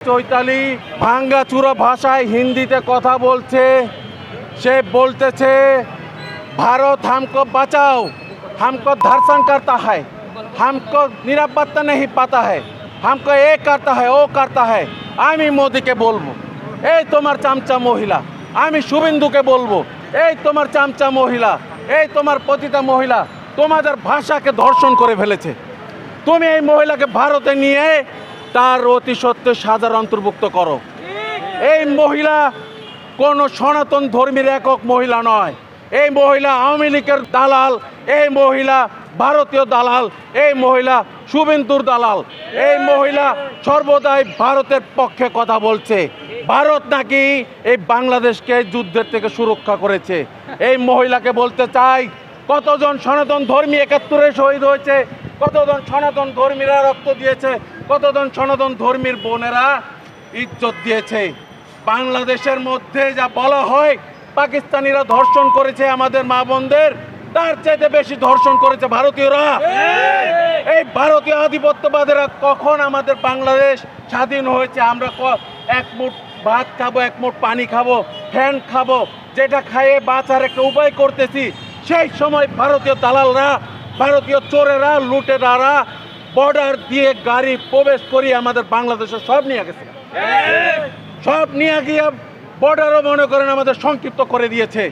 চৈতালি ভাঙ্গাচুরা ভাষায় হিন্দিতে কথা বলছে। সে বলতেছে भारत हमको बचाओ, हमको धर्षण करता है, हमको निरापत्ता नहीं पाता है, हमको ये करता है वो करता है। आमी मोदी के बोलबो এই তোমার চামচা মহিলা, আমি শুভেন্দুকে বলবো এই তোমার চামচা মহিলা, এই তোমার পতিতা মহিলা তোমাদের ভাষাকে ধর্ষণ করে ফেলেছে। তুমি এই মহিলাকে ভারতে নিয়ে তার অতি সত্ত্বে সাজার অন্তর্ভুক্ত করো। এই মহিলা কোনো সনাতন ধর্মীর একক মহিলা নয়। এই মহিলা আওয়ামী লীগের দালাল, এই মহিলা ভারতীয় দালাল, এই মহিলা শুভেন্দুর দালাল। এই মহিলা সর্বদাই ভারতের পক্ষে কথা বলছে। ভারত নাকি এই বাংলাদেশকে যুদ্ধের থেকে সুরক্ষা করেছে। এই মহিলাকে বলতে চাই, কতজন সনাতন ধর্মী ৭১-এ শহীদ হয়েছে, কতজন সনাতন ধর্মীরা রক্ত দিয়েছে, কতজন সনাতন ধর্মীর বোনেরা ইজ্জত দিয়েছে। বাংলাদেশের মধ্যে যা বলা হয় পাকিস্তানিরা ধর্ষণ করেছে আমাদের মা বোনদের, তার চাইতে বেশি ধর্ষণ করেছে ভারতীয়রা। এই ভারতীয় আধিপত্যবাদীরা কখন আমাদের বাংলাদেশ স্বাধীন হয়েছে, আমরা এক মুঠ ভাত খাবো, এক মুঠ পানি খাবো, ফ্যান খাবো, যেটা খাইয়ে বাঁচার একটা উপায় করতেছি, সেই সময় ভারতীয় দালালরা, ভারতীয় চোরেরা, লুটেরারা বর্ডার দিয়ে গাড়ি প্রবেশ করিয়ে আমাদের বাংলাদেশে সব নিয়ে গেছে। সব নিয়ে গিয়ে বর্ডারও মনে করেন আমাদের সংক্ষিপ্ত করে দিয়েছে।